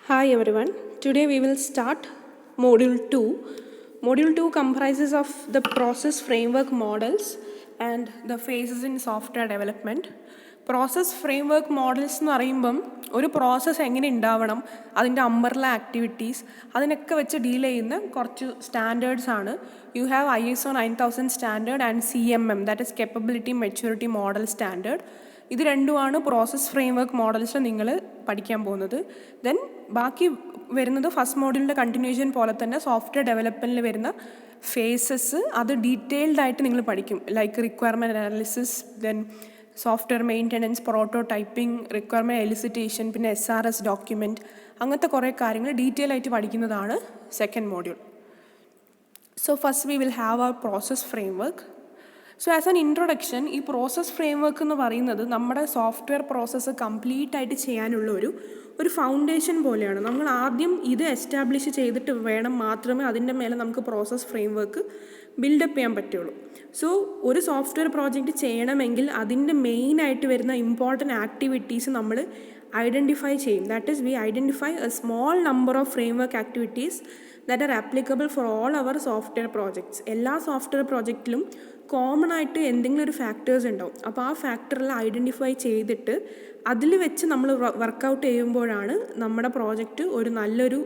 Hi everyone. Today we will start Module 2. Module 2 comprises of the process framework models and the phases in software development. Process framework models എന്ന് പറയുമ്പം ഒരു process എങ്ങനെ ഉണ്ടാവണം, അതിൻ്റെ umbrella activities, അതിനൊക്കെ വെച്ച് deal ചെയ്യുന്ന കുറച്ച് സ്റ്റാൻഡേർഡ്സ് ആണ്. You have ISO 9000 standard and CMM, that is capability maturity model standard. ഇത് രണ്ടുമാണ് പ്രോസസ് ഫ്രെയിംവർക്ക് മോഡൽസ് നിങ്ങൾ പഠിക്കാൻ പോകുന്നത്. ദെൻ ബാക്കി വരുന്നത് ഫസ്റ്റ് മോഡ്യൂളിൻ്റെ കണ്ടിന്യൂഷൻ പോലെ തന്നെ സോഫ്റ്റ്വെയർ ഡെവലപ്മെൻറ്റിൽ വരുന്ന ഫേസസ്, അത് ഡീറ്റെയിൽഡ് ആയിട്ട് നിങ്ങൾ പഠിക്കും. Like requirement analysis, then software maintenance, prototyping, requirement elicitation, പിന്നെ SRS ഡോക്യുമെൻറ്റ്, അങ്ങനത്തെ കുറേ കാര്യങ്ങൾ ഡീറ്റെയിൽ ആയിട്ട് പഠിക്കുന്നതാണ് second module. So first we will have our process framework. So as an introduction, ഈ പ്രോസസ് ഫ്രെയിംവർക്ക് എന്ന് പറയുന്നത് നമ്മുടെ സോഫ്റ്റ്വെയർ പ്രോസസ്സ് കംപ്ലീറ്റ് ആയിട്ട് ചെയ്യാനുള്ള ഒരു ഫൗണ്ടേഷൻ പോലെയാണ്. നമ്മൾ ആദ്യം ഇത് എസ്റ്റാബ്ലിഷ് ചെയ്തിട്ട് വേണം മാത്രമേ അതിൻ്റെ മേലെ നമുക്ക് പ്രോസസ് ഫ്രെയിംവർക്ക് ബിൽഡപ്പ് ചെയ്യാൻ പറ്റുള്ളൂ. സോ ഒരു സോഫ്റ്റ്വെയർ പ്രോജക്റ്റ് ചെയ്യണമെങ്കിൽ അതിൻ്റെ മെയിനായിട്ട് വരുന്ന ഇമ്പോർട്ടൻറ്റ് ആക്ടിവിറ്റീസ് നമ്മൾ ഐഡൻറ്റിഫൈ ചെയ്യും. That is we identify a small number of framework activities that are applicable for all our software projects. എല്ലാ സോഫ്റ്റ്വെയർ പ്രോജക്റ്റിലും കോമൺ ആയിട്ട് എന്തെങ്കിലും ഒരു ഫാക്ടേഴ്സ് ഉണ്ടാവും. അപ്പോൾ ആ ഫാക്ടറെല്ലാം ഐഡൻറ്റിഫൈ ചെയ്തിട്ട് അതിൽ വെച്ച് നമ്മൾ വർക്കൗട്ട് ചെയ്യുമ്പോഴാണ് നമ്മുടെ പ്രോജക്റ്റ് ഒരു നല്ലൊരു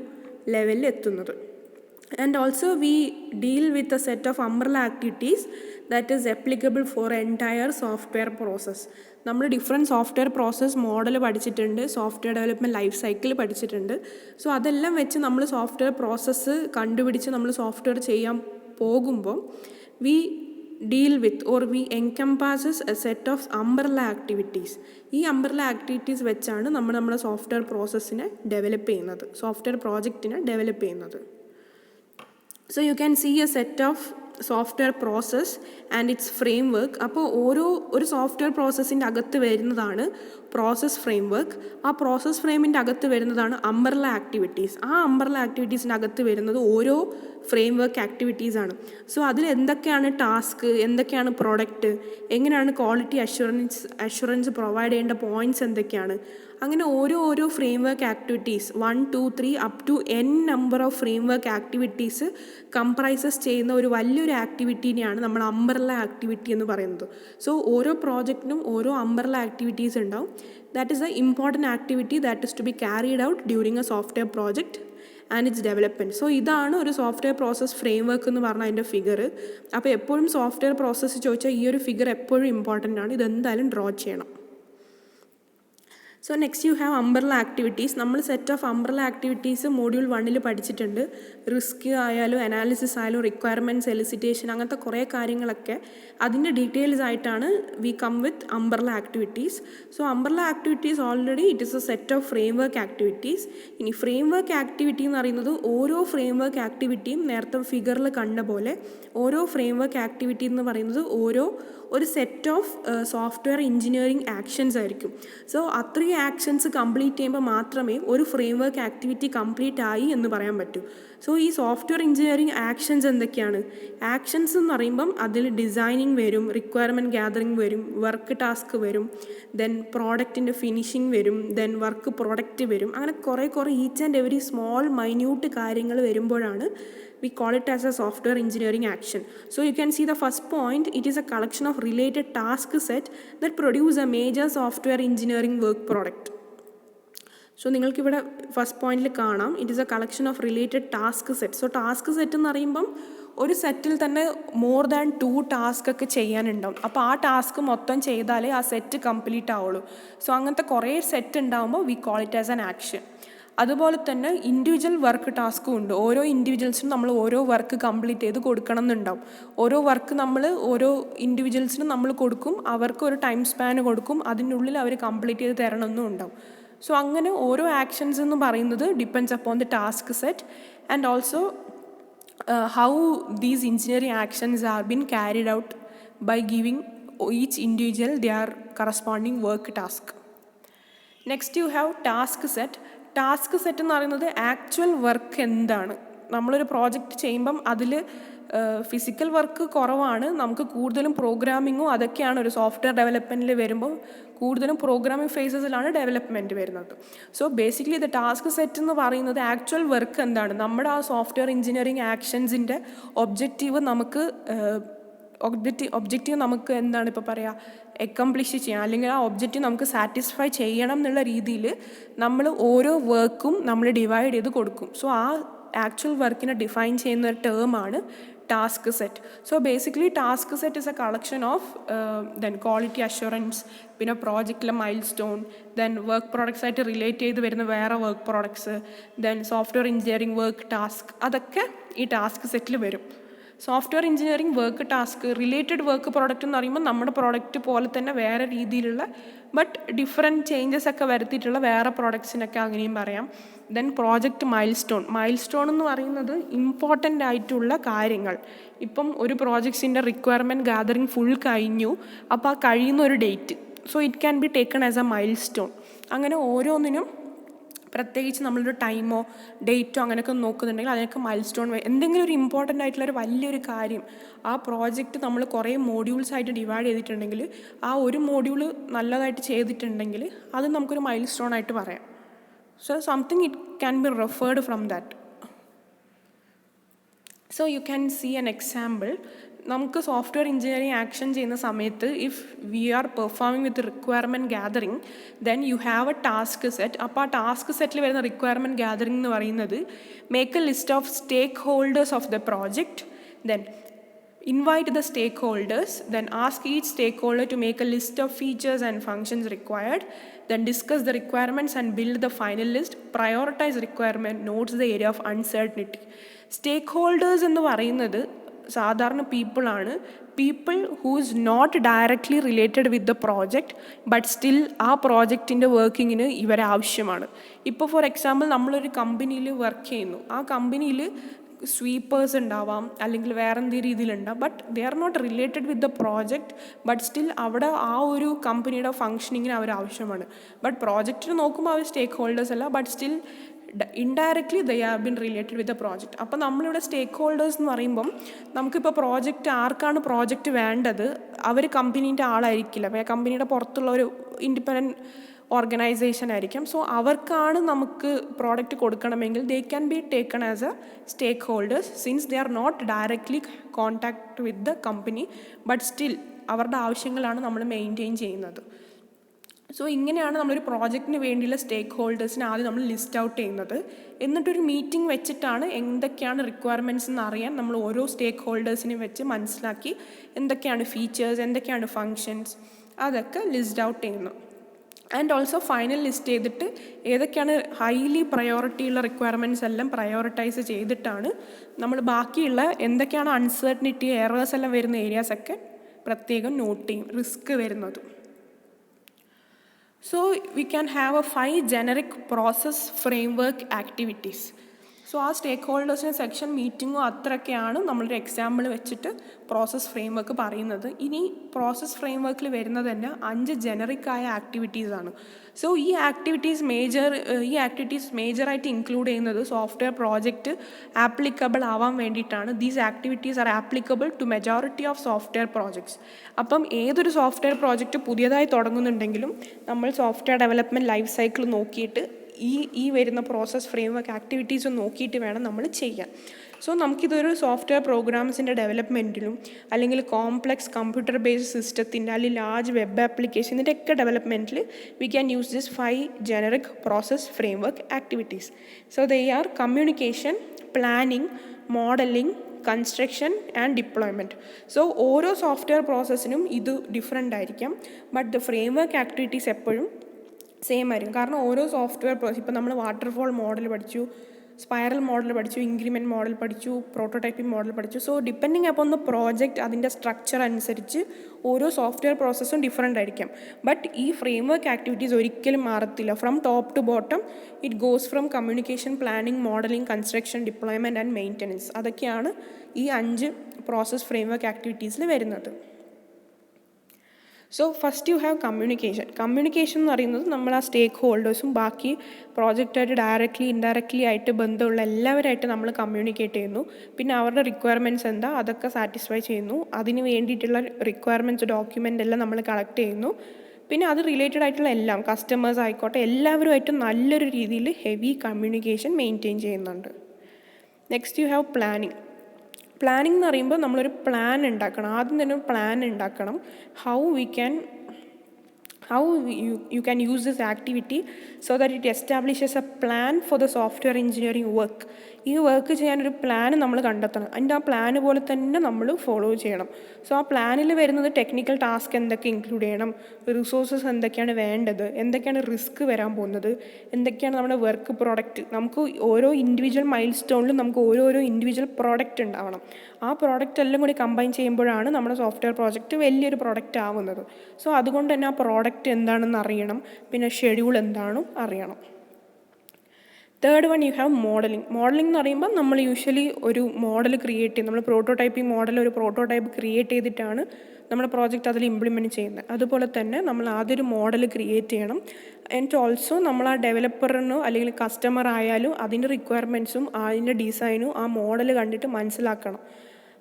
ലെവലിൽ എത്തുന്നത്. And also we deal with a set of umbrella activities that is applicable for entire software process. നമ്മൾ ഡിഫറെൻറ്റ് സോഫ്റ്റ്വെയർ പ്രോസസ് മോഡൽ പഠിച്ചിട്ടുണ്ട്, സോഫ്റ്റ്വെയർ ഡെവലപ്മെൻറ്റ് ലൈഫ് സൈക്കിൾ പഠിച്ചിട്ടുണ്ട്. സോ അതെല്ലാം വെച്ച് നമ്മൾ സോഫ്റ്റ്വെയർ പ്രോസസ്സ് കണ്ടുപിടിച്ച് നമ്മൾ സോഫ്റ്റ്വെയർ ചെയ്യാൻ പോകുമ്പോൾ we deal with or we encompasses a set of umbrella activities. ഈ അംബ്രല്ല ആക്ടിവിറ്റീസ് വെച്ചാണ് നമ്മൾ നമ്മുടെ സോഫ്റ്റ്വെയർ പ്രോസസ്സിനെ ഡെവലപ്പ് ചെയ്യുന്നത്, സോഫ്റ്റ്വെയർ പ്രോജക്റ്റിനെ ഡെവലപ്പ് ചെയ്യുന്നത്. So you can see a set of software process and its framework. അപ്പോൾ ഒരു സോഫ്റ്റ്വെയർ പ്രോസസ്സിൻ്റെ അകത്ത് വരുന്നതാണ് പ്രോസസ് ഫ്രെയിംവർക്ക്. ആ പ്രോസസ് ഫ്രെയിമിൻ്റെ അകത്ത് വരുന്നതാണ് അംബ്രല്ല ആക്ടിവിറ്റീസ്. ആ അംബ്രല്ല ആക്ടിവിറ്റീസിൻ്റെ അകത്ത് വരുന്നത് ഓരോ ഫ്രെയിംവർക്ക് ആക്ടിവിറ്റീസാണ്. സോ അതിൽ എന്തൊക്കെയാണ് ടാസ്ക്, എന്തൊക്കെയാണ് പ്രോഡക്റ്റ്, എങ്ങനെയാണ് ക്വാളിറ്റി അഷുറൻസ് പ്രൊവൈഡ് ചെയ്യേണ്ട പോയിൻറ്റ്സ് എന്തൊക്കെയാണ്, അങ്ങനെ ഓരോ framework activities 1, 2, 3 up to n number of framework activities comprises ചെയ്യുന്ന ഒരു വലിയൊരു ആക്ടിവിറ്റീനെയാണ് നമ്മൾ അംബ്രല്ല ആക്ടിവിറ്റി എന്ന് പറയുന്നത്. സോ ഓരോ പ്രോജക്റ്റിനും ഓരോ അംബ്രല്ല ആക്ടിവിറ്റീസ് ഉണ്ടാവും. That is a important activity that is to be carried out during a software project and its development. So ഇതാണ് ഒരു സോഫ്റ്റ്വെയർ പ്രോസസ് ഫ്രെയിംവർക്ക് എന്ന് പറഞ്ഞാൽ അതിൻ്റെ ഫിഗർ. അപ്പോൾ എപ്പോഴും സോഫ്റ്റ്വെയർ പ്രോസസ്സ് ചോദിച്ചാൽ ഈ ഒരു ഫിഗർ എപ്പോഴും ഇമ്പോർട്ടൻ്റ് ആണ്, ഇതെന്തായാലും ഡ്രോ ചെയ്യണം. So next you have umbrella activities. നമ്മൾ set of umbrella activities module 1 പഠിച്ചിട്ടുണ്ട്. റിസ്ക് ആയാലും അനാലിസിസ് ആയാലും റിക്വയർമെൻറ്റ്സ് എലിസിറ്റേഷൻ, അങ്ങനത്തെ കുറേ കാര്യങ്ങളൊക്കെ അതിൻ്റെ ഡീറ്റെയിൽസ് ആയിട്ടാണ് we come with umbrella activities. So umbrella activities already it is a set of framework activities. ഇനി ഫ്രെയിംവർക്ക് ആക്ടിവിറ്റി എന്ന് പറയുന്നത് ഓരോ ഫ്രെയിംവർക്ക് ആക്ടിവിറ്റിയും നേരത്തെ ഫിഗറിൽ കണ്ട പോലെ ഓരോ ഫ്രെയിംവർക്ക് ആക്ടിവിറ്റി എന്ന് പറയുന്നത് ഒരു set of software engineering actions ആയിരിക്കും. സോ അത്രയും ആക്ഷൻസ് കംപ്ലീറ്റ് ചെയ്യുമ്പോൾ മാത്രമേ ഒരു ഫ്രെയിംവർക്ക് ആക്ടിവിറ്റി കംപ്ലീറ്റ് ആയി എന്ന് പറയാൻ പറ്റൂ. സോ ഈ സോഫ്റ്റ്വെയർ എഞ്ചിനീയറിംഗ് ആക്ഷൻസ് എന്തൊക്കെയാണ്? ആക്ഷൻസ് എന്ന് പറയുമ്പം അതിൽ ഡിസൈനിങ് വരും, റിക്വയർമെൻറ്റ് ഗ്യാതറിങ് വരും, വർക്ക് ടാസ്ക് വരും, ദെൻ പ്രോഡക്റ്റിൻ്റെ ഫിനിഷിങ് വരും, ദെൻ വർക്ക് പ്രൊഡക്റ്റ് വരും. അങ്ങനെ കുറേ each and every small minute കാര്യങ്ങൾ വരുമ്പോഴാണ് we call it as a software engineering action. So you can see the first point, it is a collection of related task set that produce a major software engineering work product. So നിങ്ങൾക്കിവിടെ first പോയിന്റിൽ കാണാം, it is a collection of related task set. So task set എന്ന് പറയുമ്പം ഒരു സെറ്റിൽ തന്നെ more than 2 task ഒക്കെ ചെയ്യാനുണ്ടാവും. അപ്പോൾ ആ ടാസ്ക് മൊത്തം ചെയ്താലേ ആ സെറ്റ് കംപ്ലീറ്റ് ആവുള്ളൂ. സോ അങ്ങനത്തെ കുറേ സെറ്റ് ഉണ്ടാകുമ്പോൾ we call it as an action. അതുപോലെ തന്നെ ഇൻഡിവിജ്വൽ വർക്ക് ടാസ്കും ഉണ്ട്. ഓരോ ഇൻഡിവിജ്വൽസിനും നമ്മൾ ഓരോ വർക്ക് കംപ്ലീറ്റ് ചെയ്ത് കൊടുക്കണം എന്നുണ്ടാവും. ഓരോ വർക്ക് നമ്മൾ ഓരോ ഇൻഡിവിജ്വൽസിനും നമ്മൾ കൊടുക്കും, അവർക്ക് ഒരു ടൈം സ്പാൻ കൊടുക്കും, അതിനുള്ളിൽ അവർ കംപ്ലീറ്റ് ചെയ്ത് തരണമെന്നും ഉണ്ടാവും. സോ അങ്ങനെ ഓരോ ആക്ഷൻസ് എന്ന് പറയുന്നത് depends upon the task set and also how these engineering actions are been carried out by giving each individual their corresponding work task. Next you have task set. Task set എന്ന് പറയുന്നത് actual work എന്താണ്, നമ്മളൊരു project ചെയ്യുമ്പം അതിൽ physical work കുറവാണ്, നമുക്ക് കൂടുതലും പ്രോഗ്രാമിങ്ങും അതൊക്കെയാണ് ഒരു സോഫ്റ്റ്വെയർ ഡെവലപ്മെൻറ്റിൽ വരുമ്പോൾ കൂടുതലും പ്രോഗ്രാമിംഗ് ഫേസസിലാണ് ഡെവലപ്മെൻറ്റ് വരുന്നത്. സോ ബേസിക്കലി ഇത് ടാസ്ക് സെറ്റ് എന്ന് പറയുന്നത് ആക്ച്വൽ വർക്ക് എന്താണ്, നമ്മുടെ ആ സോഫ്റ്റ്വെയർ എഞ്ചിനീയറിംഗ് ആക്ഷൻസിൻ്റെ ഒബ്ജക്റ്റീവ് നമുക്ക് എന്താണ് ഇപ്പോൾ പറയുക, അക്കംപ്ലിഷ് ചെയ്യണം, അല്ലെങ്കിൽ ആ ഒബ്ജക്റ്റീവ് നമുക്ക് സാറ്റിസ്ഫൈ ചെയ്യണം എന്നുള്ള രീതിയിൽ നമ്മൾ ഓരോ വർക്കും നമ്മൾ ഡിവൈഡ് ചെയ്ത് കൊടുക്കും. സോ ആ ആക്ച്വൽ വർക്കിനെ ഡിഫൈൻ ചെയ്യുന്ന ഒരു ടേമാണ് task set. So basically task set is a collection of then quality assurance, പിന്നെ പ്രോജക്റ്റിലെ milestone, then work products ആയിട്ട് റിലേറ്റ് ചെയ്ത് വരുന്ന വേറെ work products, then software engineering work task, അതൊക്കെ ഈ ടാസ്ക് സെറ്റിൽ വരും. Software engineering work task related work product എന്ന് പറയുമ്പോൾ നമ്മുടെ പ്രോഡക്റ്റ് പോലെ തന്നെ വേറെ രീതിയിലുള്ള ബട്ട് ഡിഫറെൻറ്റ് ചേഞ്ചസ് ഒക്കെ വരുത്തിയിട്ടുള്ള വേറെ പ്രോഡക്ട്സിനൊക്കെ അങ്ങനെയും പറയാം. ദെൻ പ്രോജക്റ്റ് മൈൽ സ്റ്റോൺ എന്ന് പറയുന്നത് ഇമ്പോർട്ടൻ്റ് ആയിട്ടുള്ള കാര്യങ്ങൾ. ഇപ്പം ഒരു പ്രോജക്ട്സിൻ്റെ റിക്വയർമെൻറ്റ് ഗാദറിങ് ഫുൾ കഴിഞ്ഞു, അപ്പോൾ ആ കഴിയുന്ന ഒരു date, so it can be taken as A mile stone. അങ്ങനെ ഓരോന്നിനും പ്രത്യേകിച്ച് നമ്മളൊരു ടൈമോ ഡേറ്റോ അങ്ങനെയൊക്കെ നോക്കുന്നുണ്ടെങ്കിൽ അതിനൊക്കെ മൈൽ സ്റ്റോൺ, എന്തെങ്കിലും ഒരു ഇമ്പോർട്ടൻ്റ് ആയിട്ടുള്ളൊരു വലിയൊരു കാര്യം, ആ പ്രോജക്റ്റ് നമ്മൾ കുറേ മോഡ്യൂൾസ് ആയിട്ട് ഡിവൈഡ് ചെയ്തിട്ടുണ്ടെങ്കിൽ ആ ഒരു മോഡ്യൂൾ നല്ലതായിട്ട് ചെയ്തിട്ടുണ്ടെങ്കിൽ അത് നമുക്കൊരു മൈൽ സ്റ്റോൺ ആയിട്ട് പറയാം. So something it can be referred from that. So you can see an example. നമുക്ക് സോഫ്റ്റ്വെയർ എഞ്ചിനീയറിംഗ് ആക്ഷൻ ചെയ്യുന്ന സമയത്ത് if we are performing with requirement gathering, then you have a task set. അപ്പോൾ ആ task സെറ്റിൽ വരുന്ന requirement gathering എന്ന് പറയുന്നത് make a list of stakeholders of the project, then invite the stakeholders, then ask each stakeholder to make a list of features and functions required, then discuss the requirements and build the final list, prioritize requirement, notes the area of uncertainty. Stakeholders എന്ന് പറയുന്നത് സാധാരണ പീപ്പിളാണ്, people who is not directly related with the project but still ആ പ്രോജക്റ്റിൻ്റെ വർക്കിങ്ങിന് ഇവരെ ആവശ്യമാണ്. ഇപ്പോൾ for example നമ്മളൊരു കമ്പനിയിൽ വർക്ക് ചെയ്യുന്നു, ആ കമ്പനിയിൽ സ്വീപ്പേഴ്സ് ഉണ്ടാവാം അല്ലെങ്കിൽ വേറെ എന്തെങ്കിലും രീതിയിലുണ്ടാവും, but they are not related with the project but still അവിടെ ആ ഒരു കമ്പനിയുടെ ഫങ്ഷനിങ്ങിന് അവർ ആവശ്യമാണ്. ബട്ട് പ്രോജക്റ്റിന് നോക്കുമ്പോൾ അവർ സ്റ്റേക്ക് ഹോൾഡേഴ്സ് അല്ല, but still indirectly they have been related with the project. അപ്പോൾ നമ്മളിവിടെ സ്റ്റേക്ക് ഹോൾഡേഴ്സ് എന്ന് പറയുമ്പം നമുക്കിപ്പോൾ പ്രോജക്റ്റ് ആർക്കാണ് പ്രോജക്റ്റ് വേണ്ടത്, അവർ കമ്പനീൻ്റെ ആളായിരിക്കില്ല, കമ്പനിയുടെ പുറത്തുള്ള ഒരു ഇൻഡിപെൻഡൻറ്റ് ഓർഗനൈസേഷൻ ആയിരിക്കും. സോ അവർക്കാണ് നമുക്ക് പ്രോഡക്റ്റ് കൊടുക്കണമെങ്കിൽ they can be taken as a stakeholders since they are not directly contact with the company but still അവരുടെ ആവശ്യങ്ങളാണ് നമ്മൾ മെയിൻറ്റെയിൻ ചെയ്യുന്നത്. സോ ഇങ്ങനെയാണ് നമ്മളൊരു പ്രോജക്റ്റിന് വേണ്ടിയുള്ള സ്റ്റേക്ക് ഹോൾഡേഴ്സിനെ ആദ്യം നമ്മൾ ലിസ്റ്റ് ഔട്ട് ചെയ്യുന്നത്. എന്നിട്ടൊരു മീറ്റിംഗ് വെച്ചിട്ടാണ് എന്തൊക്കെയാണ് റിക്വയർമെൻറ്റ്സ് എന്ന് അറിയാൻ നമ്മൾ ഓരോ സ്റ്റേക്ക് ഹോൾഡേഴ്സിനെയും വെച്ച് മനസ്സിലാക്കി എന്തൊക്കെയാണ് ഫീച്ചേഴ്സ്, എന്തൊക്കെയാണ് ഫങ്ഷൻസ്, അതൊക്കെ ലിസ്റ്റ് ഔട്ട് ചെയ്യുന്നു. ആൻഡ് ഓൾസോ ഫൈനൽ ലിസ്റ്റ് ചെയ്തിട്ട് ഏതൊക്കെയാണ് ഹൈലി പ്രയോറിറ്റി ഉള്ള റിക്വയർമെൻറ്റ്സ് എല്ലാം പ്രയോറിറ്റൈസ് ചെയ്തിട്ടാണ് നമ്മൾ ബാക്കിയുള്ള എന്തൊക്കെയാണ് അൺസർട്ടനിറ്റി, എറേഴ്സ് എല്ലാം വരുന്ന ഏരിയാസൊക്കെ പ്രത്യേകം നോട്ട് ചെയ്യും, റിസ്ക് വരുന്നത്. So we can have a 5 generic process framework activities. So ആ സ്റ്റേക്ക് ഹോൾഡേഴ്സിൻ്റെ സെക്ഷൻ മീറ്റിങ്ങോ അത്രയൊക്കെയാണ് നമ്മളൊരു എക്സാമ്പിൾ വെച്ചിട്ട് പ്രോസസ് ഫ്രെയിംവർക്ക് പറയുന്നത്. ഇനി പ്രോസസ് ഫ്രെയിംവർക്കിൽ വരുന്നത് തന്നെ 5 ജനറിക്കായ ആക്ടിവിറ്റീസാണ്. സോ ഈ ആക്ടിവിറ്റീസ് മേജറായിട്ട് ഇൻക്ലൂഡ് ചെയ്യുന്നത് സോഫ്റ്റ്വെയർ പ്രോജക്റ്റ് ആപ്ലിക്കബിൾ ആവാൻ വേണ്ടിയിട്ടാണ്. These activities are applicable to majority of software projects. അപ്പം ഏതൊരു സോഫ്റ്റ്വെയർ പ്രോജക്റ്റ് പുതിയതായി തുടങ്ങുന്നുണ്ടെങ്കിലും നമ്മൾ സോഫ്റ്റ്വെയർ ഡെവലപ്മെൻറ്റ് ലൈഫ് സൈക്കിൾ നോക്കിയിട്ട് ഈ വരുന്ന പ്രോസസ് ഫ്രെയിംവർക്ക് ആക്ടിവിറ്റീസ് നോക്കിയിട്ട് വേണം നമ്മൾ ചെയ്യാൻ. സോ നമുക്കിതൊരു സോഫ്റ്റ്വെയർ പ്രോഗ്രാംസിൻ്റെ ഡെവലപ്മെൻറ്റിലും അല്ലെങ്കിൽ കോംപ്ലക്സ് കമ്പ്യൂട്ടർ ബേസ്ഡ് സിസ്റ്റത്തിൻ്റെ അല്ലെങ്കിൽ ലാർജ് വെബ് ആപ്ലിക്കേഷൻ്റെ ഒക്കെ ഡെവലപ്മെൻറ്റിൽ we can use this 5 generic process framework activities. So they are communication, planning, modelling, construction and deployment. So ഓരോ സോഫ്റ്റ്വെയർ പ്രോസസ്സിനും ഇത് ഡിഫറെൻ്റ് ആയിരിക്കാം, ബട്ട് ദ ഫ്രെയിംവർക്ക് ആക്ടിവിറ്റീസ് എപ്പോഴും സെയിം ആയിരിക്കും. കാരണം ഓരോ സോഫ്റ്റ്വെയർ പ്രോസസ്, ഇപ്പോൾ നമ്മൾ വാട്ടർഫോൾ മോഡൽ പഠിച്ചു, സ്പൈറൽ മോഡൽ പഠിച്ചു, ഇൻക്രിമെൻറ്റ് മോഡൽ പഠിച്ചു, പ്രോട്ടോടൈപ്പിംഗ് മോഡൽ പഠിച്ചു. So depending upon the project അതിൻ്റെ സ്ട്രക്ചർ അനുസരിച്ച് ഓരോ സോഫ്റ്റ്വെയർ പ്രോസസ്സും ഡിഫറെൻ്റ് ആയിരിക്കാം. ബട്ട് ഈ ഫ്രെയിംവർക്ക് ആക്ടിവിറ്റീസ് ഒരിക്കലും മാറത്തില്ല. From top to bottom it goes from communication, planning, modelling, construction, deployment and maintenance. അതൊക്കെയാണ് ഈ 5 പ്രോസസ് ഫ്രെയിംവർക്ക് ആക്ടിവിറ്റീസിൽ വരുന്നത്. So first you have communication എന്ന് പറയുന്നത് നമ്മൾ ആ സ്റ്റേക്ക് ഹോൾഡേഴ്സും ബാക്കി പ്രോജക്റ്റായിട്ട് ഡയറക്റ്റ്ലി ഇൻഡയറക്റ്റ്ലി ആയിട്ട് ബന്ധമുള്ള എല്ലാവരായിട്ട് നമ്മൾ കമ്മ്യൂണിക്കേറ്റ് ചെയ്യുന്നു. പിന്നെ അവരുടെ റിക്വയർമെൻറ്റ്സ് എന്താ അതൊക്കെ സാറ്റിസ്ഫൈ ചെയ്യുന്നു. അതിന് വേണ്ടിയിട്ടുള്ള റിക്വയർമെൻറ്റ്സ് ഡോക്യുമെൻ്റ് എല്ലാം നമ്മൾ കളക്ട് ചെയ്യുന്നു. പിന്നെ അത് റിലേറ്റഡ് ആയിട്ടുള്ള എല്ലാം കസ്റ്റമേഴ്സ് ആയിക്കോട്ടെ എല്ലാവരുമായിട്ടും നല്ലൊരു രീതിയിൽ ഹെവി കമ്മ്യൂണിക്കേഷൻ മെയിൻറ്റെയിൻ ചെയ്യുന്നുണ്ട്. നെക്സ്റ്റ് യു ഹാവ് പ്ലാനിങ് എന്ന് പറയുമ്പോൾ നമ്മളൊരു പ്ലാൻ ഉണ്ടാക്കണം. ആദ്യം തന്നെ ഒരു പ്ലാൻ ഉണ്ടാക്കണം. how you can use this activity so that it establishes a plan for the software engineering work. ഈ വർക്ക് ചെയ്യാനൊരു പ്ലാൻ നമ്മൾ കണ്ടെത്തണം. അതിൻ്റെ ആ പ്ലാൻ പോലെ തന്നെ നമ്മൾ ഫോളോ ചെയ്യണം. സോ ആ പ്ലാനിൽ വരുന്നത് ടെക്നിക്കൽ ടാസ്ക് എന്തൊക്കെ ഇൻക്ലൂഡ് ചെയ്യണം, റിസോഴ്സസ് എന്തൊക്കെയാണ് വേണ്ടത്, എന്തൊക്കെയാണ് റിസ്ക് വരാൻ പോകുന്നത്, എന്തൊക്കെയാണ് നമ്മുടെ വർക്ക് പ്രോഡക്റ്റ്. നമുക്ക് ഓരോ ഇൻഡിവിജ്വൽ മൈൽ സ്റ്റോണിലും നമുക്ക് ഓരോരോ ഇൻഡിവിജ്വൽ പ്രോഡക്റ്റ് ഉണ്ടാവണം. ആ പ്രോഡക്റ്റ് എല്ലാം കൂടി കമ്പൈൻ ചെയ്യുമ്പോഴാണ് നമ്മുടെ സോഫ്റ്റ്വെയർ പ്രോജക്റ്റ് വലിയൊരു പ്രോഡക്റ്റ് ആവുന്നത്. സോ അതുകൊണ്ട് തന്നെ ആ പ്രോഡക്റ്റ് എന്താണെന്ന് അറിയണം. പിന്നെ ഷെഡ്യൂൾ എന്താണെന്നും അറിയണം. Third one you have modelling എന്ന് പറയുമ്പോൾ നമ്മൾ യൂഷ്വലി ഒരു മോഡൽ ക്രിയേറ്റ് ചെയ്യും. നമ്മൾ പ്രോട്ടോടൈപ്പിംഗ് മോഡൽ ഒരു പ്രോട്ടോടൈപ്പ് ക്രിയേറ്റ് ചെയ്തിട്ടാണ് നമ്മുടെ പ്രോജക്റ്റ് അതിൽ ഇംപ്ലിമെൻറ്റ് ചെയ്യുന്നത്. അതുപോലെ തന്നെ നമ്മൾ ആദ്യം ഒരു മോഡൽ ക്രിയേറ്റ് ചെയ്യണം. ആൻഡ് ഓൾസോ നമ്മൾ ആ ഡെവലപ്പറിനോ അല്ലെങ്കിൽ കസ്റ്റമർ ആയാലും അതിൻ്റെ റിക്വയർമെൻറ്റ്സും അതിൻ്റെ ഡിസൈനും ആ മോഡൽ കണ്ടിട്ട് മനസ്സിലാക്കണം.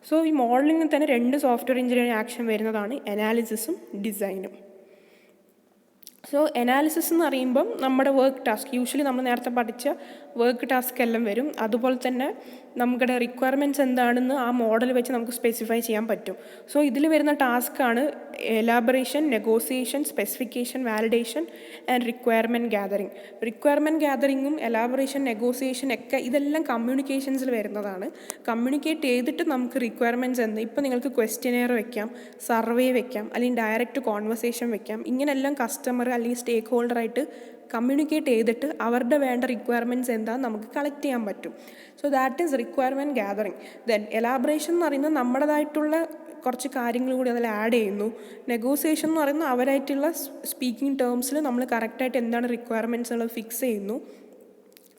സോ ഈ മോഡലിങ്ങിൽ തന്നെ 2 സോഫ്റ്റ്വെയർ എഞ്ചിനീയറിംഗ് ആക്ഷൻ വരുന്നതാണ് അനാലിസിസും ഡിസൈനും. സോ അനാലിസിസ് എന്ന് പറയുമ്പം നമ്മുടെ വർക്ക് ടാസ്ക് യൂഷ്വലി നമ്മൾ നേരത്തെ പഠിച്ച വർക്ക് ടാസ്ക് എല്ലാം വരും. അതുപോലെ തന്നെ നമ്മുടെ റിക്വയർമെൻറ്റ്സ് എന്താണെന്ന് ആ മോഡൽ വെച്ച് നമുക്ക് സ്പെസിഫൈ ചെയ്യാൻ പറ്റും. സോ ഇതിൽ വരുന്ന ടാസ്ക്കാണ് elaboration, negotiation, specification, validation and requirement ഗ്യാതറിങ്ങും എലാബറേഷൻ, നെഗോസിയേഷൻ ഒക്കെ ഇതെല്ലാം കമ്മ്യൂണിക്കേഷൻസിൽ വരുന്നതാണ്. കമ്മ്യൂണിക്കേറ്റ് ചെയ്തിട്ട് നമുക്ക് റിക്വയർമെൻറ്റ്സ് എന്ത്, ഇപ്പോൾ നിങ്ങൾക്ക് ക്വസ്റ്റ്യനെയർ വെക്കാം, സർവേ വെക്കാം, അല്ലെങ്കിൽ ഡയറക്റ്റ് കോൺവെർസേഷൻ വെക്കാം. ഇങ്ങനെല്ലാം കസ്റ്റമർ അല്ലെങ്കിൽ സ്റ്റേക്ക് ഹോൾഡറായിട്ട് കമ്മ്യൂണിക്കേറ്റ് ചെയ്തിട്ട് അവരുടെ വേണ്ട റിക്വയർമെൻറ്റ്സ് എന്താണെന്ന് നമുക്ക് കളക്ട് ചെയ്യാൻ പറ്റും. So that is requirement gathering. Then elaboration എന്ന് പറയുന്നത് നമ്മുടേതായിട്ടുള്ള കുറച്ച് കാര്യങ്ങൾ കൂടി അതിൽ ആഡ് ചെയ്യുന്നു. നെഗോസിയേഷൻ എന്ന് പറയുന്നത് അവരായിട്ടുള്ള സ്പീക്കിംഗ് ടേംസിൽ നമ്മൾ കറക്റ്റായിട്ട് എന്താണ് റിക്വയർമെൻറ്റ്സ് ഉള്ളത് ഫിക്സ് ചെയ്യുന്നു.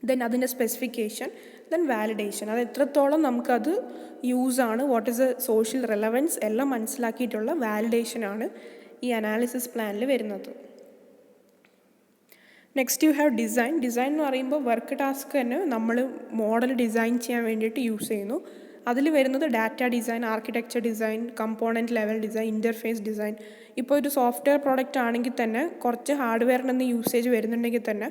ദെൻ അതിൻ്റെ സ്പെസിഫിക്കേഷൻ, ദെൻ വാലിഡേഷൻ, അത് എത്രത്തോളം നമുക്കത് യൂസാണ്, what is a social relevance എല്ലാം മനസ്സിലാക്കിയിട്ടുള്ള വാലിഡേഷനാണ് ഈ അനാലിസിസ് പ്ലാനിൽ വരുന്നത്. നെക്സ്റ്റ് യു ഹാവ് ഡിസൈൻ എന്ന് പറയുമ്പോൾ വർക്ക് ടാസ്ക് തന്നെ നമ്മൾ മോഡൽ ഡിസൈൻ ചെയ്യാൻ വേണ്ടിയിട്ട് യൂസ് ചെയ്യുന്നു. അതിൽ വരുന്നത് data design, architecture design, component level design, interface design. ഇപ്പോൾ ഒരു സോഫ്റ്റ്വെയർ പ്രോഡക്റ്റ് ആണെങ്കിൽ തന്നെ കുറച്ച് ഹാർഡ്വെയറിൻ്റെ യൂസേജ് വരുന്നുണ്ടെങ്കിൽ തന്നെ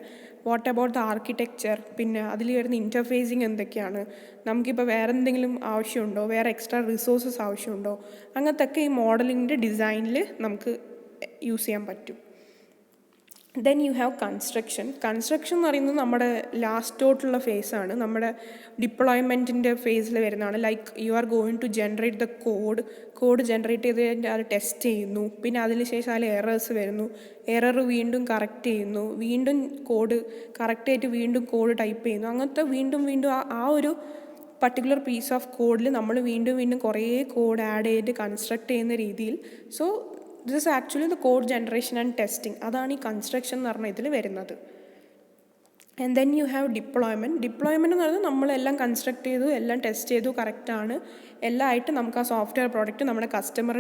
വാട്ട് അബൌട്ട് ദ ആർക്കിടെക്ചർ, പിന്നെ അതിൽ വരുന്ന ഇൻ്റർഫേസിങ് എന്തൊക്കെയാണ്, നമുക്കിപ്പോൾ വേറെ എന്തെങ്കിലും ആവശ്യമുണ്ടോ, വേറെ എക്സ്ട്രാ റിസോഴ്സസ് ആവശ്യമുണ്ടോ, അങ്ങനത്തൊക്കെ ഈ മോഡലിങ്ങിൻ്റെ ഡിസൈനിൽ നമുക്ക് യൂസ് ചെയ്യാൻ പറ്റും. ദെൻ യു ഹാവ് കൺസ്ട്രക്ഷൻ എന്ന് പറയുന്നത് നമ്മുടെ ലാസ്റ്റോട്ടുള്ള ഫേസാണ്, നമ്മുടെ ഡിപ്ലോയ്മെൻറ്റിൻ്റെ ഫേസിൽ വരുന്നതാണ്. Like you are going to generate the code generate ചെയ്ത് കഴിഞ്ഞാൽ അത് ടെസ്റ്റ് ചെയ്യുന്നു. പിന്നെ അതിന് ശേഷം അതിൽ എറേഴ്സ് വരുന്നു, എറർ വീണ്ടും കറക്റ്റ് ചെയ്യുന്നു, വീണ്ടും കോഡ് കറക്റ്റായിട്ട് വീണ്ടും കോഡ് ടൈപ്പ് ചെയ്യുന്നു. അങ്ങനത്തെ വീണ്ടും ആ ഒരു പർട്ടിക്കുലർ പീസ് ഓഫ് കോഡിൽ നമ്മൾ വീണ്ടും കുറേ കോഡ് ആഡ് ചെയ്ത് കൺസ്ട്രക്ട് ചെയ്യുന്ന രീതിയിൽ. So this is actually the code generation and testing. അതാണ് ഈ കൺസ്ട്രക്ഷൻ എന്ന് പറഞ്ഞാൽ ഇതിൽ വരുന്നത്. And then you have deployment എന്ന് പറയുന്നത് നമ്മളെല്ലാം കൺസ്ട്രക്ട് ചെയ്തു, എല്ലാം ടെസ്റ്റ് ചെയ്തു, കറക്റ്റാണ് എല്ലാം ആയിട്ട് നമുക്ക് ആ സോഫ്റ്റ്വെയർ പ്രോഡക്റ്റ് നമ്മുടെ കസ്റ്റമർ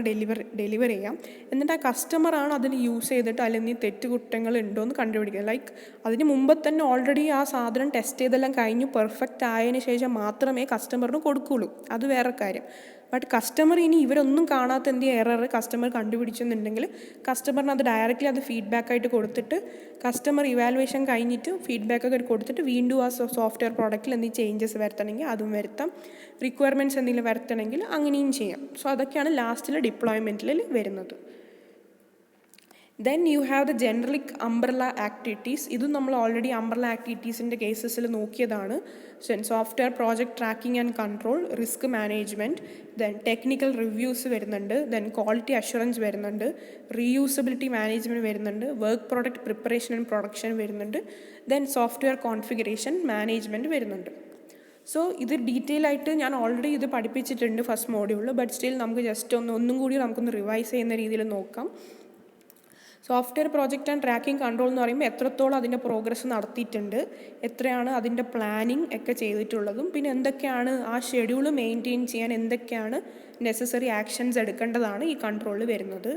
ഡെലിവർ ചെയ്യാം. എന്നിട്ട് ആ കസ്റ്റമറാണ് അതിന് യൂസ് ചെയ്തിട്ട് അല്ലെങ്കിൽ തെറ്റുകുറ്റങ്ങൾ ഉണ്ടോ എന്ന് കണ്ടുപിടിക്കുക. ലൈക്ക് അതിന് മുമ്പ് തന്നെ ഓൾറെഡി ആ സാധനം ടെസ്റ്റ് ചെയ്തെല്ലാം കഴിഞ്ഞു പെർഫെക്റ്റ് ആയതിനു ശേഷം മാത്രമേ കസ്റ്റമറിന് കൊടുക്കുകയുള്ളൂ. അത് വേറെ കാര്യം. ബട്ട് കസ്റ്റമർ ഇനി ഇവരൊന്നും കാണാത്ത എന്തെങ്കിലും എറർ കസ്റ്റമർ കണ്ടുപിടിച്ചെന്നുണ്ടെങ്കിൽ കസ്റ്റമറിന് അത് ഡയറക്റ്റ്ലി അത് ഫീഡ്ബാക്കായിട്ട് കൊടുത്തിട്ട് കസ്റ്റമർ ഇവാലുവേഷൻ കഴിഞ്ഞിട്ട് ഫീഡ്ബാക്കൊക്കെ കൊടുത്തിട്ട് വീണ്ടും ആ സോഫ്റ്റ്വെയർ പ്രോഡക്റ്റിൽ എന്തെങ്കിലും ചേഞ്ചസ് വരുത്തണമെങ്കിൽ അതും വരുത്താം, റിക്വയർമെൻറ്റ്സ് എന്തെങ്കിലും വരുത്തണമെങ്കിൽ അങ്ങനെയും ചെയ്യാം. സോ അതൊക്കെയാണ് ലാസ്റ്റിൽ ഡിപ്ലോയ്മെൻറ്റിൽ വരുന്നത്. Then you have the generic umbrella activities. ഇതും നമ്മൾ ഓൾറെഡി അംബ്രല്ല ആക്ടിവിറ്റീസിൻ്റെ കേസസിൽ നോക്കിയതാണ്. Software project tracking and control, risk management, then technical reviews വരുന്നുണ്ട്, ദെൻ ക്വാളിറ്റി അഷുറൻസ് വരുന്നുണ്ട്, റീയൂസബിലിറ്റി മാനേജ്മെൻറ്റ് വരുന്നുണ്ട്, work product preparation and production വരുന്നുണ്ട്, ദെൻ സോഫ്റ്റ്വെയർ കോൺഫിഗറേഷൻ മാനേജ്മെൻറ്റ് വരുന്നുണ്ട്. So ഇത് detail ആയിട്ട് ഞാൻ ഓൾറെഡി ഇത് പഠിപ്പിച്ചിട്ടുണ്ട് ഫസ്റ്റ് മോഡ്യൂളിൽ. ബട്ട് സ്റ്റിൽ നമുക്ക് ജസ്റ്റ് ഒന്നും കൂടി നമുക്കൊന്ന് റിവൈസ് ചെയ്യുന്ന രീതിയിൽ നോക്കാം. Software project and tracking control എന്ന് പറയുമ്പോൾ എത്രത്തോളം അതിൻ്റെ പ്രോഗ്രസ് നടത്തിയിട്ടുണ്ട്, എത്രയാണ് അതിൻ്റെ പ്ലാനിങ് ഒക്കെ ചെയ്തിട്ടുള്ളതും, പിന്നെ എന്തൊക്കെയാണ് ആ ഷെഡ്യൂൾ മെയിൻറ്റെയിൻ ചെയ്യാൻ എന്തൊക്കെയാണ് നെസസറി ആക്ഷൻസ് എടുക്കേണ്ടതാണ് ഈ കൺട്രോളിൽ വരുന്നത്.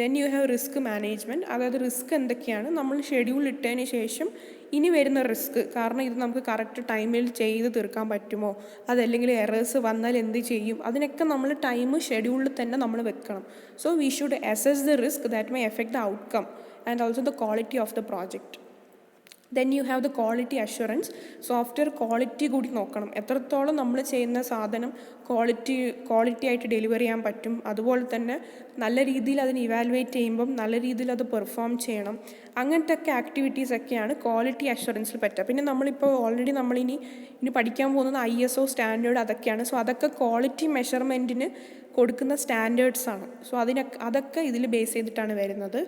Then you have risk management. അതായത് റിസ്ക് എന്തൊക്കെയാണ്, നമ്മൾ ഷെഡ്യൂൾ ഇട്ടതിന് ശേഷം ഇനി വരുന്ന റിസ്ക്, കാരണം ഇത് നമുക്ക് കറക്റ്റ് ടൈമിൽ ചെയ്ത് തീർക്കാൻ പറ്റുമോ, അതല്ലെങ്കിൽ എറേഴ്സ് വന്നാൽ എന്ത് ചെയ്യും, അതിനൊക്കെ നമ്മൾ ടൈം ഷെഡ്യൂളിൽ തന്നെ നമ്മൾ വെക്കണം. So we should assess the risk that may affect the outcome and also the quality of the project. Then you have the quality assurance. Software quality കൂടി നോക്കണം, എത്രത്തോളം നമ്മൾ ചെയ്യുന്ന സാധനം ക്വാളിറ്റി ആയിട്ട് ഡെലിവർ ചെയ്യാൻ പറ്റും, അതുപോലെ തന്നെ നല്ല രീതിയിൽ അതിന് ഇവാലുവേറ്റ് ചെയ്യുമ്പം നല്ല രീതിയിൽ അത് പെർഫോം ചെയ്യണം. അങ്ങനത്തെ ഒക്കെ ആക്ടിവിറ്റീസൊക്കെയാണ് ക്വാളിറ്റി അഷുറൻസിൽ പറ്റുക. പിന്നെ നമ്മളിപ്പോൾ ഓൾറെഡി നമ്മളിനി പഠിക്കാൻ പോകുന്നത് ISO സ്റ്റാൻഡേർഡ് അതൊക്കെയാണ്. സോ അതൊക്കെ ക്വാളിറ്റി മെഷർമെൻറ്റിന് കൊടുക്കുന്ന സ്റ്റാൻഡേർഡ്സാണ്. സോ അതൊക്കെ ഇതിൽ ബേസ് ചെയ്തിട്ടാണ് വരുന്നത്.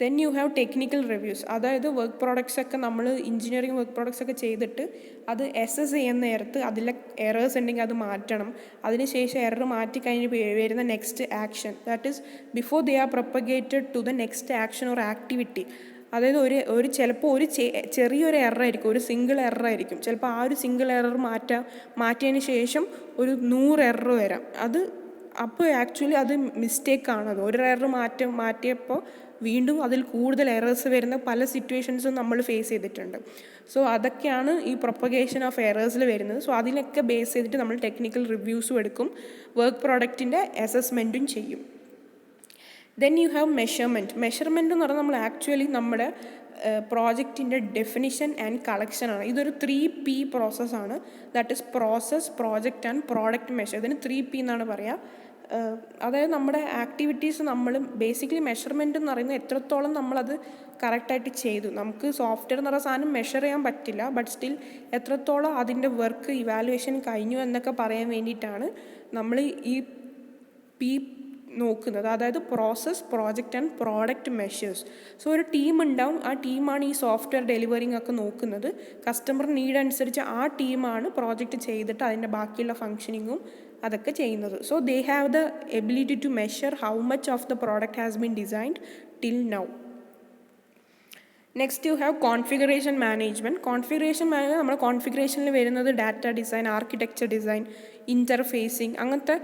Then you have technical reviews. അതായത് വർക്ക് പ്രോഡക്ട്സ് ഒക്കെ നമ്മൾ എഞ്ചിനീയറിംഗ് വർക്ക് പ്രോഡക്ട്സ് ഒക്കെ ചെയ്തിട്ട് അത് അസസ് ചെയ്യുന്ന നേരത്ത് അതിലെ എറേഴ്സ് ഉണ്ടെങ്കിൽ അത് മാറ്റണം. അതിനുശേഷം എറർ മാറ്റി കഴിഞ്ഞ് വരുന്ന next action, that is before they are propagated to the next action or activity. അതായത് ഒരു ചിലപ്പോൾ ഒരു ചെറിയൊരു എററായിരിക്കും, ഒരു സിംഗിൾ എററായിരിക്കും. ചിലപ്പോൾ ആ ഒരു സിംഗിൾ എറർ മാറ്റിയതിന് ശേഷം ഒരു 100 എറർ വരാം. അപ്പോൾ ആക്ച്വലി അത് മിസ്റ്റേക്കാണത്. ഒരു എറർ മാറ്റിയപ്പോൾ വീണ്ടും അതിൽ കൂടുതൽ എറേഴ്സ് വരുന്ന പല സിറ്റുവേഷൻസും നമ്മൾ ഫേസ് ചെയ്തിട്ടുണ്ട്. സോ അതൊക്കെയാണ് ഈ പ്രൊപ്പഗേഷൻ ഓഫ് എറേഴ്സിൽ വരുന്നത്. സോ അതിനൊക്കെ ബേസ് ചെയ്തിട്ട് നമ്മൾ ടെക്നിക്കൽ റിവ്യൂസും എടുക്കും, വർക്ക് പ്രോഡക്റ്റിൻ്റെ അസസ്മെൻറ്റും ചെയ്യും. Then you have measurement. Measurement എന്ന് പറഞ്ഞാൽ നമ്മൾ ആക്ച്വലി നമ്മുടെ പ്രോജക്റ്റിൻ്റെ ഡെഫിനിഷൻ ആൻഡ് കളക്ഷനാണ്. ഇതൊരു 3P പ്രോസസ്സാണ്. That is process, project and product measure. ഇതിന് 3P എന്നാണ് പറയുക. അതായത് നമ്മുടെ ആക്ടിവിറ്റീസ് നമ്മൾ ബേസിക്കലി മെഷർമെൻറ്റ് എന്ന് പറയുന്നത് എത്രത്തോളം നമ്മളത് കറക്റ്റായിട്ട് ചെയ്തു. നമുക്ക് സോഫ്റ്റ്വെയർ എന്ന് പറയുന്ന സാധനം മെഷർ ചെയ്യാൻ പറ്റില്ല, ബട്ട് സ്റ്റിൽ എത്രത്തോളം അതിൻ്റെ വർക്ക് ഇവാലുവേഷൻ കഴിഞ്ഞു എന്നൊക്കെ പറയാൻ വേണ്ടിയിട്ടാണ് നമ്മൾ ഈ P നോക്കുന്നത്. അതായത് process, project and product measures. So ഒരു ടീം ഉണ്ടാവും, ആ ടീമാണ് ഈ സോഫ്റ്റ്വെയർ ഡെലിവറിങ് ഒക്കെ നോക്കുന്നത്. കസ്റ്റമർ നീഡ് അനുസരിച്ച് ആ ടീമാണ് പ്രോജക്റ്റ് ചെയ്തിട്ട് അതിൻ്റെ ബാക്കിയുള്ള ഫങ്ഷനിങ്ങും അതൊക്കെ ചെയ്യുന്നത്. So they have the ability to measure how much of the product has been designed till now. Next you have configuration management. Configuration management നമ്മുടെ കോൺഫിഗറേഷനിൽ വരുന്നത് data design, architecture design, interfacing, അങ്ങനത്തെ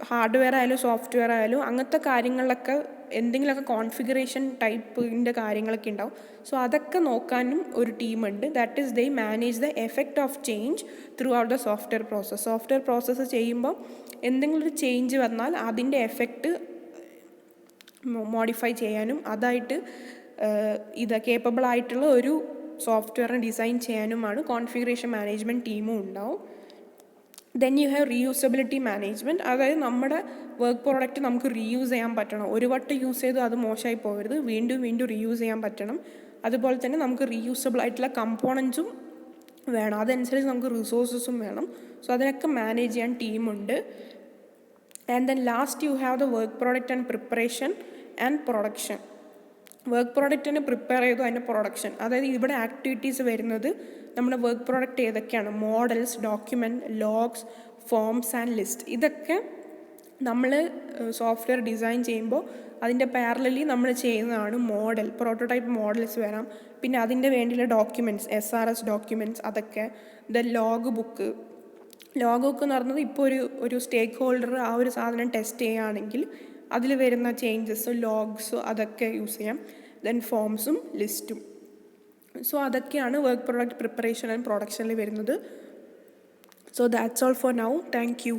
ഹാർഡ്വെയർ ആയാലും സോഫ്റ്റ്വെയർ ആയാലും അങ്ങനത്തെ കാര്യങ്ങളിലൊക്കെ എന്തെങ്കിലുമൊക്കെ configuration ടൈപ്പിൻ്റെ കാര്യങ്ങളൊക്കെ ഉണ്ടാവും. സോ അതൊക്കെ നോക്കാനും ഒരു ടീമുണ്ട്. That is they manage the effect of change throughout the software process. Software process ചെയ്യുമ്പോൾ എന്തെങ്കിലും ഒരു ചേഞ്ച് വന്നാൽ അതിൻ്റെ എഫക്റ്റ് മോഡിഫൈ ചെയ്യാനും അതായിട്ട് കേപ്പബിൾ ആയിട്ടുള്ള ഒരു സോഫ്റ്റ്വെയറിനെ ഡിസൈൻ ചെയ്യാനുമാണ് കോൺഫിഗറേഷൻ മാനേജ്മെൻറ്റ് ടീമും ഉണ്ടാവും. Then you have reusability management. അതായത് നമ്മുടെ വർക്ക് പ്രോഡക്റ്റ് നമുക്ക് റീയൂസ് ചെയ്യാൻ പറ്റണം. ഒരു വട്ടം യൂസ് ചെയ്ത് അത് മോശമായി പോകരുത്, വീണ്ടും റീയൂസ് ചെയ്യാൻ പറ്റണം. അതുപോലെ തന്നെ നമുക്ക് റീയൂസബിൾ ആയിട്ടുള്ള കമ്പോണൻസും വേണം, അതനുസരിച്ച് നമുക്ക് റിസോഴ്സസും വേണം. സോ അതിനൊക്കെ മാനേജ് ചെയ്യാൻ ടീമുണ്ട്. And then last you have the work product and preparation and production. Work പ്രോഡക്റ്റിനെ പ്രിപ്പയർ ചെയ്തു അതിൻ്റെ പ്രൊഡക്ഷൻ. അതായത് ഇവിടെ ആക്ടിവിറ്റീസ് വരുന്നത് നമ്മുടെ വർക്ക് പ്രോഡക്റ്റ് ഏതൊക്കെയാണ്, models, document, logs, forms and list. ഇതൊക്കെ നമ്മൾ സോഫ്റ്റ്വെയർ ഡിസൈൻ ചെയ്യുമ്പോൾ അതിൻ്റെ പാരലലി നമ്മൾ ചെയ്യുന്നതാണ് മോഡൽ. പ്രോട്ടോടൈപ്പ് മോഡൽസ് വരാം, പിന്നെ അതിൻ്റെ വേണ്ടിയുള്ള ഡോക്യുമെൻറ്റ്സ്, SRS ഡോക്യുമെൻറ്റ്സ്, അതൊക്കെ. ദെൻ ലോഗ് ബുക്ക് എന്ന് പറയുന്നത് ഇപ്പോൾ ഒരു സ്റ്റേക്ക് ഹോൾഡർ ആ ഒരു സാധനം ടെസ്റ്റ് ചെയ്യുകയാണെങ്കിൽ അതിൽ വരുന്ന ചേഞ്ചസ്, ലോഗ്സ്, അതൊക്കെ യൂസ് ചെയ്യാം. ദെൻ ഫോംസും ലിസ്റ്റും. സോ അതൊക്കെയാണ് വർക്ക് പ്രോഡക്റ്റ് പ്രിപ്പറേഷൻ ആൻഡ് പ്രൊഡക്ഷനിൽ വരുന്നത്. So that's all for now. Thank you.